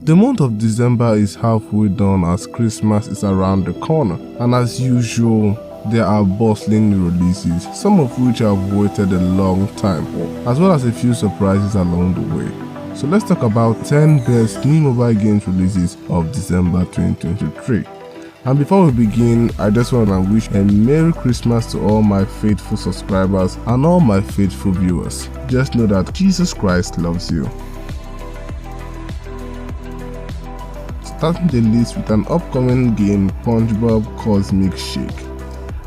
The month of December is halfway done as Christmas is around the corner, and as usual, there are bustling releases, some of which I've waited a long time for, as well as a few surprises along the way. So let's talk about 10 best new mobile games releases of December 2023. And before we begin, I just want to wish a Merry Christmas to all my faithful subscribers and all my faithful viewers. Just know that Jesus Christ loves you. Starting the list with an upcoming game, SpongeBob Cosmic Shake.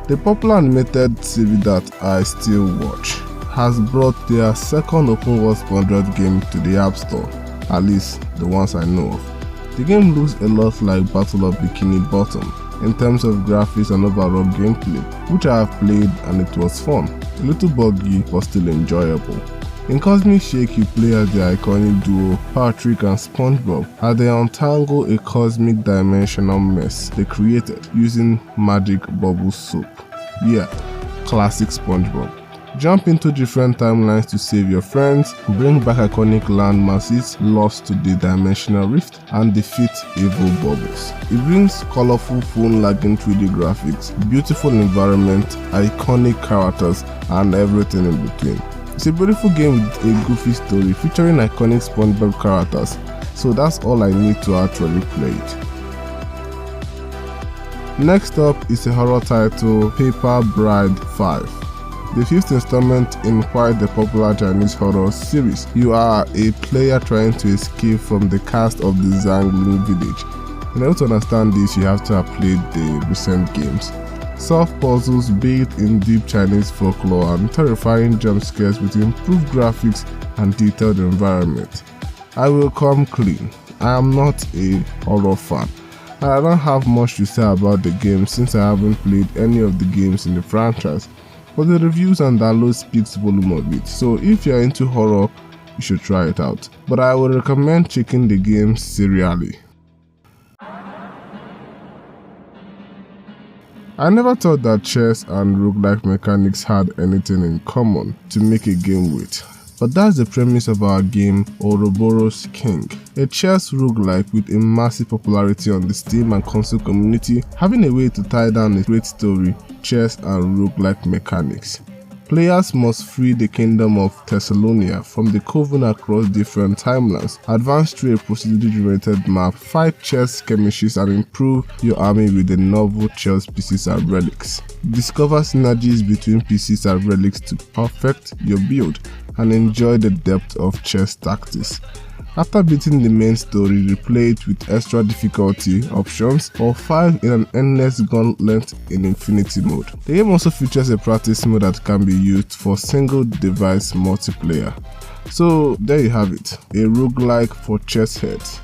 The popular animated series that I still watch has brought their second open world SpongeBob game to the App Store, at least the ones I know of. The game looks a lot like Battle of Bikini Bottom in terms of graphics and overall gameplay, which I have played and it was fun, a little buggy but still enjoyable. In Cosmic Shake, you play as the iconic duo Patrick and SpongeBob as they untangle a cosmic dimensional mess they created using magic bubble soup. Yeah, classic SpongeBob. Jump into different timelines to save your friends, bring back iconic land masses lost to the dimensional rift, and defeat evil bubbles. It brings colorful phone-lagging 3D graphics, beautiful environment, iconic characters, and everything in between. It's a beautiful game with a goofy story featuring iconic SpongeBob characters, so that's all I need to actually play it. Next up is a horror title, Paper Bride 5. The fifth installment in quite the popular Chinese horror series. You are a player trying to escape from the cast of the Zangling village. In order to understand this, you have to have played the recent games. Solve puzzles bathed in deep Chinese folklore and terrifying jump scares with improved graphics and detailed environment. I will come clean, I am not a horror fan, and I don't have much to say about the game since I haven't played any of the games in the franchise, but the reviews and download speaks volume of it, so if you are into horror, you should try it out, but I would recommend checking the game serially. I never thought that chess and roguelike mechanics had anything in common to make a game with, but that's the premise of our game Ouroboros King, a chess roguelike with a massive popularity on the Steam and console community, having a way to tie down a great story, chess and roguelike mechanics. Players must free the kingdom of Thessalonia from the coven across different timelines, advance through a procedurally generated map, fight chess skirmishes, and improve your army with the novel chess pieces and relics. Discover synergies between pieces and relics to perfect your build and enjoy the depth of chess tactics. After beating the main story, replay it with extra difficulty options or fight in an endless gauntlet in Infinity mode. The game also features a practice mode that can be used for single device multiplayer. So there you have it, a roguelike for chess heads.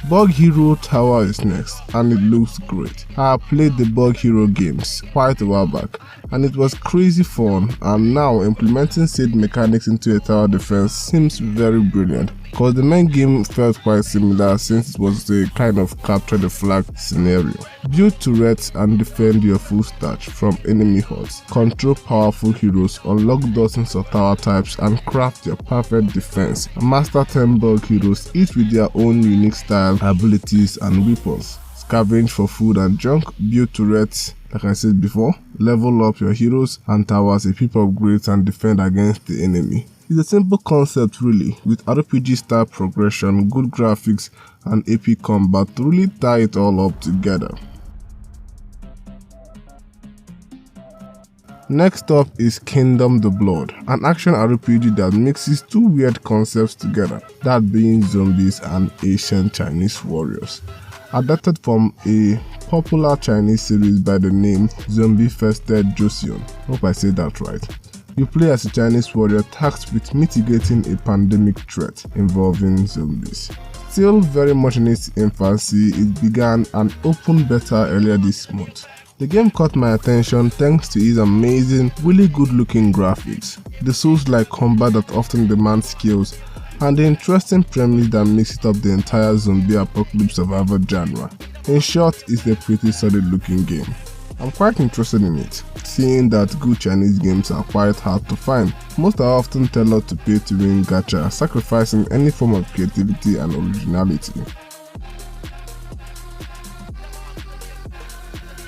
Bug Hero Tower is next, and it looks great. I have played the Bug Hero games quite a while back, and it was crazy fun, and now implementing said mechanics into a tower defense seems very brilliant, because the main game felt quite similar since it was a kind of capture the flag scenario. Build turrets and defend your full stack from enemy hordes, control powerful heroes, unlock dozens of tower types, and craft your perfect defense. Master 10 Bug Heroes, each with their own unique style, abilities, and weapons. Scavenge for food and junk, build turrets, like I said before, level up your heroes and towers, equip upgrades, and defend against the enemy. It's a simple concept really, with RPG style progression, good graphics, and epic combat to really tie it all up together. Next up is Kingdom the Blood, an action RPG that mixes two weird concepts together, that being zombies and ancient Chinese warriors. Adapted from a popular Chinese series by the name Zombie-Fested Joseon. Hope I said that right. You play as a Chinese warrior tasked with mitigating a pandemic threat involving zombies. Still very much in its infancy, it began an open beta earlier this month. The game caught my attention thanks to its amazing, really good looking graphics, the Souls-like combat that often demands skills, and the interesting premise that makes it up the entire zombie apocalypse survival genre. In short, it's a pretty solid looking game. I'm quite interested in it, seeing that good Chinese games are quite hard to find. Most are often tailored to pay to win gacha, sacrificing any form of creativity and originality.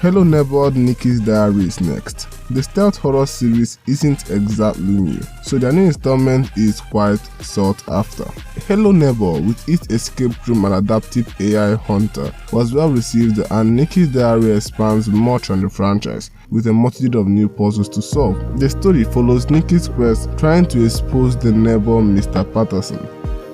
Hello Neighbor Nicky's Dairies next. The stealth horror series isn't exactly new, so their new installment is quite sought after. Hello Neighbor, with its escape room and adaptive AI hunter, was well received, and Nicky's Diary expands much on the franchise, with a multitude of new puzzles to solve. The story follows Nicky's quest trying to expose the neighbor Mr. Patterson,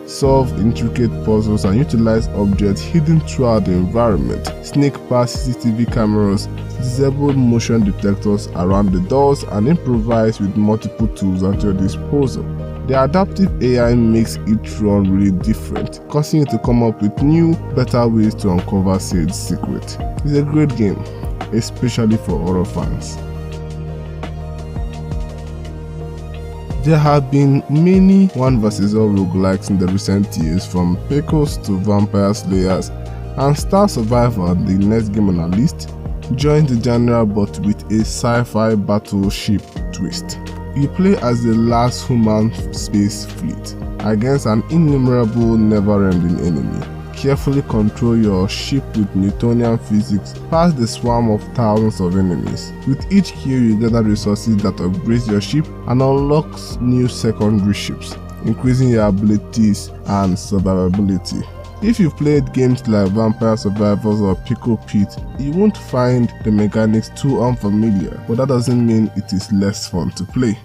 solve intricate puzzles and utilize objects hidden throughout the environment, sneak past CCTV cameras, disable motion detectors around the doors, and improvise with multiple tools at your disposal. The adaptive AI makes each run really different, causing you to come up with new, better ways to uncover said secret. It's a great game, especially for horror fans. There have been many 1 vs all roguelikes in the recent years, from Pecos to Vampire Slayers, and Star Survivor, the next game on our list, joins the genre but with a sci-fi battleship twist. You play as the last human space fleet against an innumerable never-ending enemy. Carefully control your ship with Newtonian physics past the swarm of thousands of enemies. With each kill you gather resources that upgrade your ship and unlocks new secondary ships, increasing your abilities and survivability. If you've played games like Vampire Survivors or Pickle Pit, you won't find the mechanics too unfamiliar, but that doesn't mean it is less fun to play.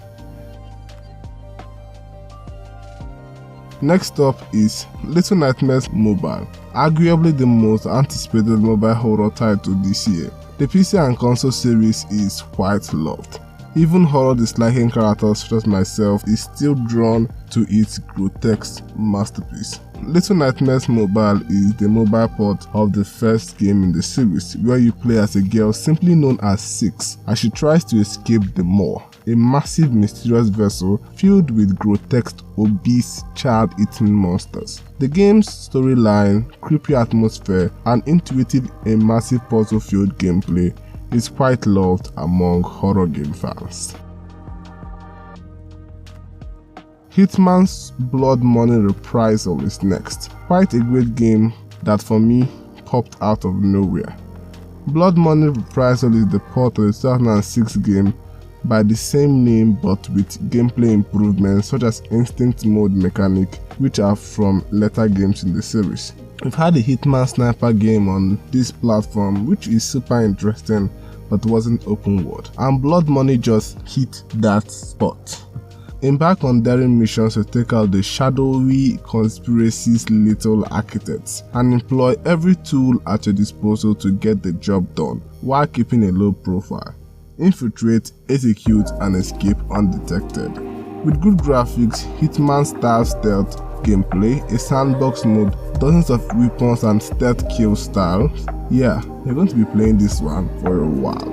Next up is Little Nightmares Mobile, arguably the most anticipated mobile horror title this year. The PC and console series is quite loved. Even horror disliking characters such as myself is still drawn to its grotesque masterpiece. Little Nightmares Mobile is the mobile port of the first game in the series, where you play as a girl simply known as Six as she tries to escape the Maw, a massive mysterious vessel filled with grotesque, obese, child-eating monsters. The game's storyline, creepy atmosphere, and intuitive, immersive puzzle-filled gameplay is quite loved among horror game fans. Hitman's Blood Money Reprisal is next. Quite a great game that for me popped out of nowhere. Blood Money Reprisal is the port of the 2006 game by the same name but with gameplay improvements such as instinct mode mechanic, which are from later games in the series. We've had a Hitman sniper game on this platform which is super interesting but wasn't open world, and Blood Money just hit that spot. Embark on daring missions to take out the shadowy conspiracy's little architects and employ every tool at your disposal to get the job done while keeping a low profile. Infiltrate, execute, and escape undetected. With good graphics, Hitman-style stealth gameplay, a sandbox mode, dozens of weapons, and stealth kill styles, yeah, you're going to be playing this one for a while.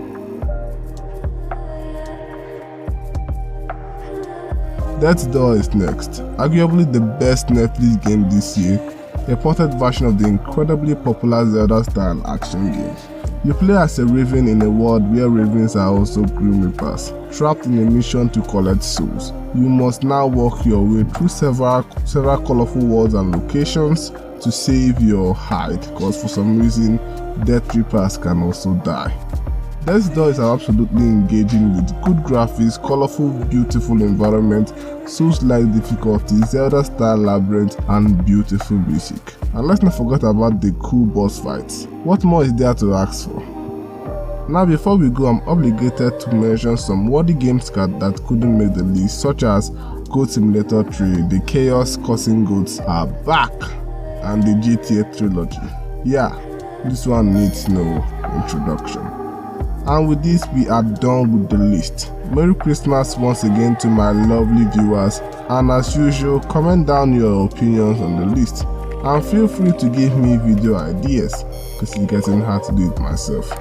Death's Door is next, arguably the best Netflix game this year, a ported version of the incredibly popular Zelda-style action game. You play as a raven in a world where ravens are also grim reapers, trapped in a mission to collect souls. You must now work your way through several colorful worlds and locations to save your hide, because for some reason, Death Reapers can also die. Death's Door is absolutely engaging with good graphics, colorful, beautiful environment, Souls-like difficulty, Zelda-style labyrinth, and beautiful music. And let's not forget about the cool boss fights. What more is there to ask for? Now before we go, I'm obligated to mention some worthy games that couldn't make the list, such as Goat Simulator 3, the Chaos Causing Goats are back, and the GTA trilogy. Yeah, this one needs no introduction. And with this, we are done with the list. Merry Christmas once again to my lovely viewers, and as usual, comment down your opinions on the list, and feel free to give me video ideas, because it's getting hard to do it myself.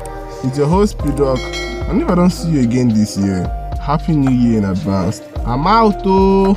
It's your host P-Dog, and if I don't see you again this year, Happy New Year in advance. I'm out though!